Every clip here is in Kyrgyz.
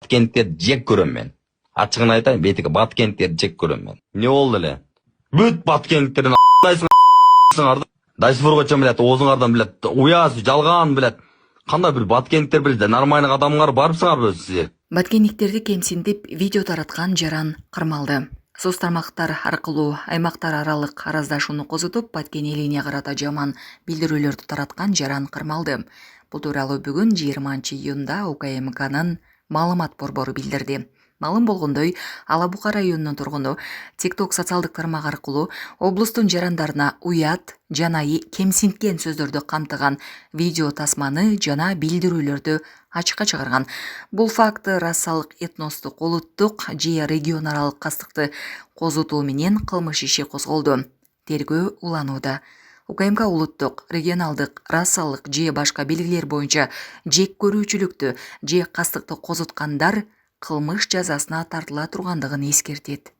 Баткенттерди жек көрөм мен. Ачыгын айтайын, бетиги Баткенттерди жек көрөм мен. Не болду эле? Бүт Баткенттердин дайсыңарды, дайсбургача билет, оозуңардан билет, уяз, жалган билет. Кандай бир Баткенттер билет, нормальный адамдар барыпсыңарбы сиздер? Баткенниктерди кемсинтип видео тараткан жаран кырмалды. Соц тармактар аркылуу аймактар аралык араздашууну козутуп, Баткен элине карата жаман билдирүүлөрдү тараткан жаран кырмалды. Бул тууралуу бүгүн 20-июнда УКМКнын маалымат борбору билдирди. Малым болгондой, Ала Бука районунун тургуну TikTok социалдык тармак аркылуу облустун жарандарына уят жана кемсинткен сөздөрдү камтыган видео тасманы жана билдирүүлөрдү ачыкка чыгарган. Бул факты расалык этностук, улуттук же регион аралык кастыкты козутуу менен кылмыш иши козголду. Тергөө уланууда. УКМК улуттук, регионалдык, расалык же башка белгилер боюнча жек көрүүчүлүктү же кастыкты козуткандар кылмыш жазасына тартыла тургандыгын эскертет.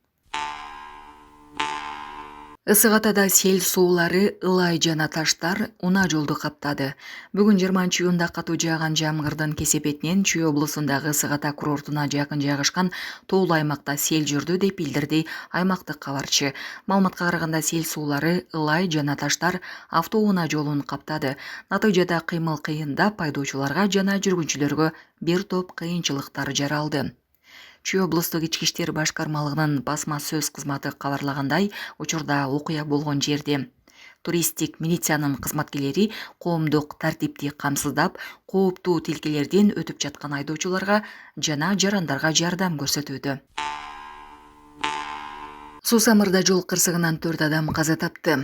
Ысык Атада сел суулары, ылай жана таштар унаа жолду каптады. Бүгүн 20-июнда катуу жааган жамгырдын кесепетинен Чүй облусундагы Ысык Ата курортуна жакын жайгашкан тоолуу аймакта сел жүрдү деп билдирди аймактык кабарчы. Маалыматка караганда сел суулары, ылай жана таштар автоунаа жолун каптады. Натыйжада кыймыл кыйындап айдоочуларга жана жүргүнчүлөргө бир топ кыйынчылыктар жаралды. Чүй облустук ички иштер башкармалыгынын басма сөз кызматы кабарлагандай, учурда окуя болгон жерде туристтик милициянын кызматкерлери коомдук тартипти камсыздап, кооптуу тилкелерден өтүп жаткан айдоочуларга жана жарандарга жардам көрсөтүүдө. Сусамырда жол кырсыгынан 4 адам каза тапты.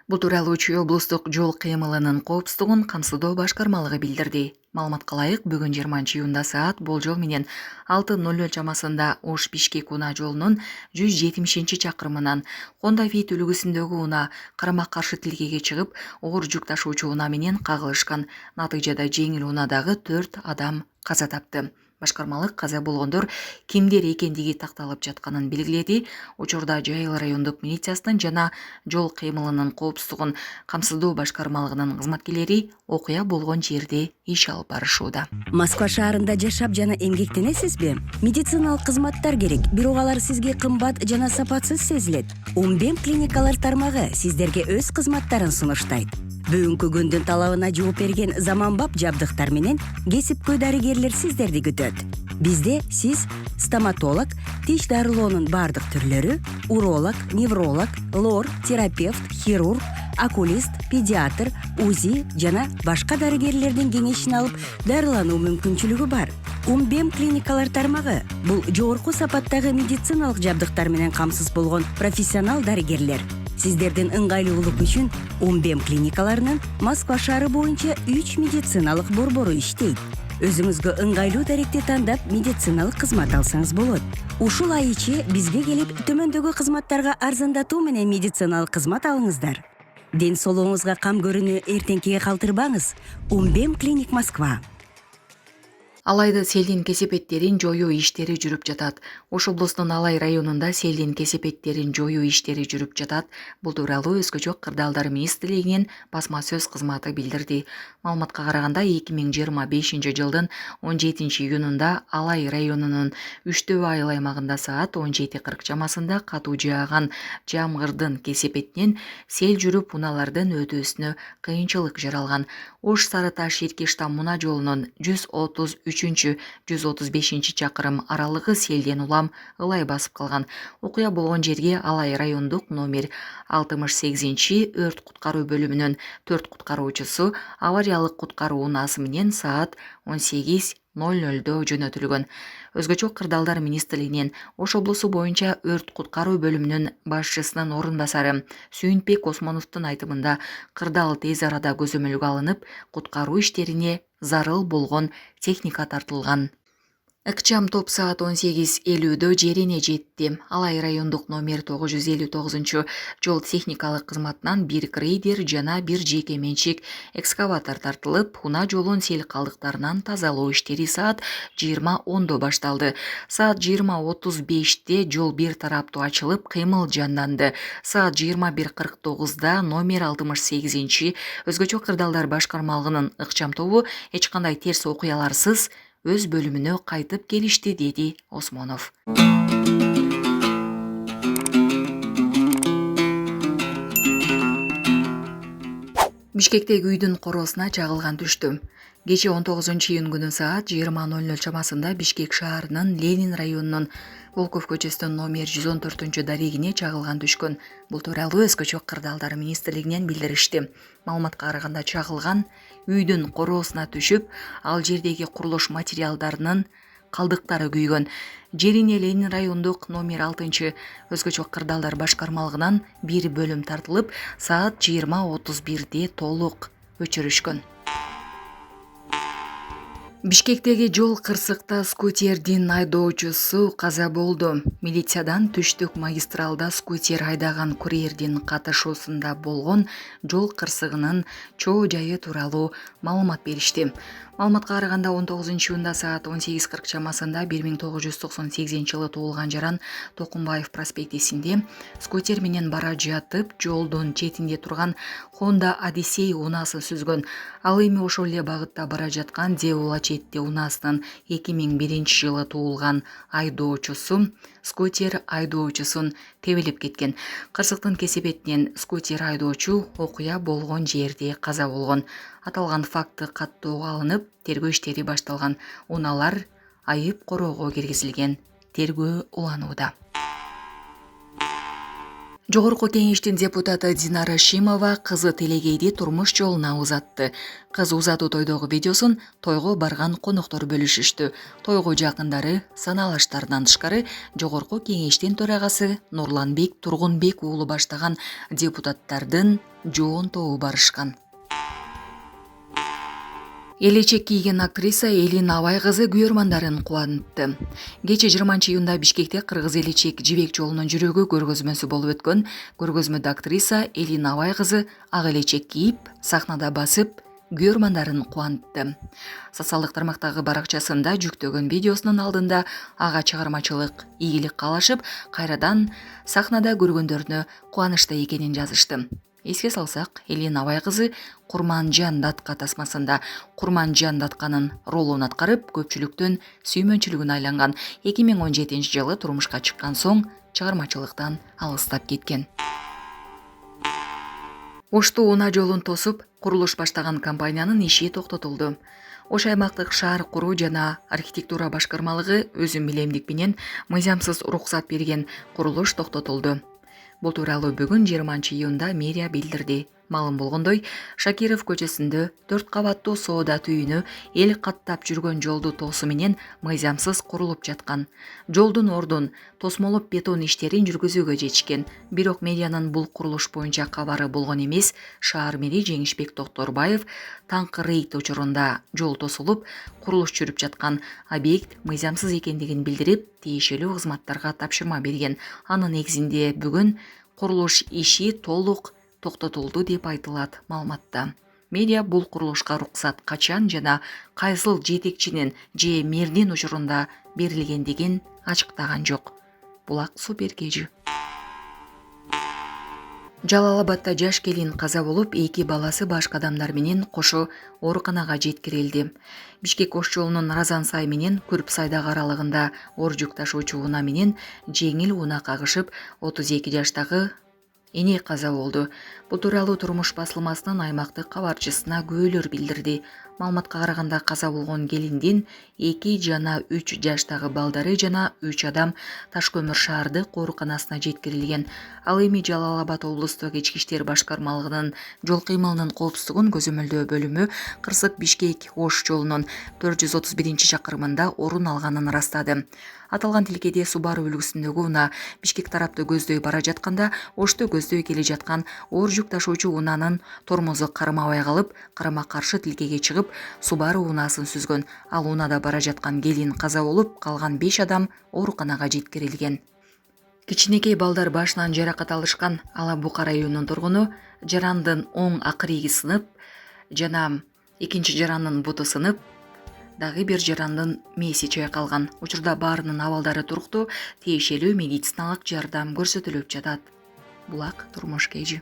Бул тууралуу Чүй облустук жол кыймылынын коопсуздугун камсыздоо башкармалыгы билдирди. Маалыматка ылайык, бүгүн 20-июнда саат болжол менен 6:00 чамасында Ош-Бишкек унаа жолунун 170-чакырымынан Хонда-Фит үлгүсүндөгү унаа карама-каршы тилкеге чыгып, оор жүк ташуучу унаа менен кагылышкан. Натыйжада жеңил унаадагы 4 адам каза тапты. Башкармалык каза болгондор кимдер экендиги такталып жатканын белгиледи. Учурда Жайыл райондук милициясынын жана жол кыймылынын коопсуздугун камсыздоо башкармалыгынын кызматкерлери окуя болгон жерде иш алып барышууда. Москва шаарында жашап жана эмгектенесизби? Медициналык кызматтар керек, бирок алар сизге кымбат жана сапатсыз сезилет. Умбем клиникалар тармагы сиздерге өз кызматтарын сунуштайт. Бүгүнкү күндүн талабына жооп берген заманбап жабдыктар менен кесипкөй дарыгерлер сиздерди күтөт. Бизде сиз стоматолог, тиш дарылоонун бардык түрлөрү, уролог, невролог, лор, терапевт, хирург, окулист, педиатр, УЗИ жана башка дарыгерлердин кеңешин алып дарылануу мүмкүнчүлүгү бар. Умбем клиникалар тармагы бул жогорку сапаттагы медициналык жабдыктар менен камсыз болгон профессионал дарыгерлер. Сиздердин ыңгайлуулук үчүн Умбем клиникаларынын Москва шаары боюнча 3 медициналык борбору иштейт. Өзүңүзгө ыңгайлуу даректи тандап медициналык кызмат алсаңыз болот. Ушул ай ичи бизге келип төмөндөгү кызматтарга арзандатуу менен медициналык кызмат алыңыздар. Ден соолугуңузга кам көрүүнү эртеңкиге калтырбаңыз. Умбем клиник Москва. Алайда селдин кесепеттерин жоюу иштери жүрүп жатат. Ош облусунун Алай районунда селдин кесепеттерин жоюу иштери жүрүп жатат. Бул тууралуу Өзгөчө кырдаалдар министрлигинин басма сөз кызматы билдирди. Маалыматка караганда 2025-жылдын 17-июнунда Алай районунун Үчтөбө айыл аймагында саат 17:40 чамасында катуу жааган жамгырдын кесепетинен сел жүрүп унаалардын өтүүсүнө кыйынчылык жаралган. Ош Сарыташ Иркиштам унаа жолунун 133-135 чакырым аралыгы селден улам ылай басып калган. Окуя болгон жерге Алай райондук номер 68 өрт куткаруу бөлүмүнүн 4 куткаруучусу авариялык куткаруу унаасы менен саат 18:00 жөнөтүлгөн. Өзгөчө кырдаалдар министрлигинин Ош облусу боюнча өрт куткаруу бөлүмүнүн башчысынын орун басары Сүйүнбек Осмоновдун айтымында кырдаал тез арада көзөмөлгө алынып, куткаруу иштерине зарыл болгон техника тартылган. Ыкчам топ саат 18:50 жерине жетти. Алай райондук номер 959 жол техникалык кызматынан бир грейдер жана бир жеке менчик экскаватор тартылып, унаа жолун сел калдыктарынан тазалоо иштери саат 20:10 башталды. Саат 20:35 жол бир тараптуу ачылып, кыймыл жанданды. Саат 21:49 номер 68 Өзгөчө кырдаалдар башкармалыгынын ыкчам тобу эч кандай терс окуяларсыз өз бөлүмүнө кайтып келишти, деди Осмонов. Бишкектеги үйдүн короосуна чагылган түштү. Кечээ 19-июнь күнү саат 20:00 чамасында Бишкек шаарынын Ленин районунун Волков көчөсүнүн номер 114 дарегине чагылган түшкөн. Бул тууралуу Өскөчө кырдаалдары министрлигинен билдиришти. Маалыматка караганда чагылган үйдүн короосуна түшүп, ал жердеги курулуш материалдарынын калдыктары күйгөн. Жерине Ленин райондук номер 6 Өскөчө кырдаалдар башкармалыгынан бир бөлүм тартылып, саат 20:31 толук өчүрүшкөн. Бишкектеги жол кырсыкта скутердин айдоочусу каза болду. Милициядан түштүк магистралда скутер айдаган курьердин катышуусунда болгон жол кырсыгынын чоо жайы тууралуу маалымат беришти. Маалыматка караганда 19-июнда саат 18:40 чамасында 1998-жылы туулган жаран Токумбаев проспектисинде скутер менен бара жатып, жолдун четинде турган Honda Odyssey унаасын сүзгөн. Ал эми ошол эле багытта бара жаткан Деула четте унаасынын 2001-жылы туулган айдоочусу скутер айдоочусун тебелеп кеткен. Кырсыктын кесепетинен скутер айдоочу окуя болгон жерде каза болгон. Аталган факты каттоого алынып, тергөө иштери башталган. Унаалар айып короого киргизилген. Тергөө уланууда. Жогорку кеңештин депутаты Динара Шимова кызы Телегейди турмуш жолуна узатты. Кыз узатуу тойдогу видеосун тойго барган коноктор бөлүшүштү. Тойго жакындары, саналаштарынан тышкары Жогорку кеңештин төрагасы Нурланбек Тургунбек уулу баштаган депутаттардын жоон тобу барышкан. Элечек кийген актриса Элин Абай кызы күйөрмандарын кубантты. Кечээ 20-июнда Бишкекте кыргыз элечек жибек жолунун жүрөгү көргөзмөсү болуп өткөн. Көргөзмөдө актриса Элин Абай кызы ак элечек кийип, сахнада басып, күйөрмандарын кубантты. Социалдык тармактагы баракчасында жүктөгөн видеосунун алдында ага чыгармачылык ийгилик каалашып, кайрадан сахнада көргөндөрүнө кубанычта экенин жазышты. Эске салсак, Элин Абай кызы Курманжан Датка тасмасында Курманжан Датканын ролун аткарып, көпчүлүктүн сүймөнчүлүгүнө айланган. 2017-жылы турмушка чыккан соң чыгармачылыктан алыстап кеткен. Ошту унаа жолун тосуп, курулуш баштаган компаниянын иши токтотулду. Ош аймактык шаар куруу жана архитектура башкармалыгы өзүн билемдик менен мыйзамсыз уруксат берген курулуш токтотулду. Бул тууралуу бүгүн 20-июнда мэрия билдирди. Маалым болгондой, Шакиров көчөсүндө 4 кабаттуу соода түйүнү эл каттап жүргөн жолду тоосу менен мыйзамсыз курулуп жаткан. Жолдун ордун тосмолоп бетон иштерин жүргүзүүгө жетишкен. Бирок медианын бул курулуш боюнча кабары болгон эмес. Шаар мэри Жеңишбек Токторбаев таңкы рейд учурунда жол тосулуп, курулуш жүрүп жаткан объект мыйзамсыз экендигин билдирип, тиешелүү кызматтарга тапшырма берген. Анын негизинде бүгүн курулуш иши толук токтотулду деп айтылат маалыматта. Медиа бул курулушка уруксат качан жана кайсыл жетекчинин же мэрдин учурунда берилгендигин ачыктаган жок. Булак Суперкежи. Жалал-Абадда жаш келин каза болуп, 2 баласы башка адамдар менен кошо ооруканага жеткирилди. Бишкек Ош жолунун Разансай менен Күрпсайдагы аралыгында оор жүк ташуучу унаа менен жеңил унаа кагышып, 32 жаштагы эне каза болду. Бул тууралуу турмуш басылмасынын аймактык кабарчысына күбөлөр билдирди. Маалыматка караганда каза болгон келиндин 2 жана 3 жаштагы балдары жана 3 адам Ташкөмүр шаардык ооруканасына жеткирилген. Ал эми Жалал-Абад облустук ички иштер башкармалыгынын жол кыймылынын коопсуздугун көзөмөлдөө бөлүмү Кырсык Бишкек Ош жолунун 431-чакырымында орун алганын ырастады. Аталган тилкеде Subaru үлгүсүндөгү унаа Бишкек тарапты көздөй бара жатканда Ошту көздөй келе жаткан оор жүк ташуучу унаанын тормозу кармабай калып, карама-каршы тилкеге чыгып, Subaru унаасын сүзгөн. Ал унаада бара жаткан келин каза болуп, калган 5 адам ооруканага жеткирилген. Кичинекей балдар башынан жаракат алышкан. Ала Букар районунун тургуну жарандын оң акыриги сынып, жана экинчи жарандын буту сынып, дагы бир жарандын мээси чайкалган. Учурда баарынын абалдары туруктуу, тиешелүү медициналык жардам көрсөтүлүп жатат. Булак Турмуш Кежи.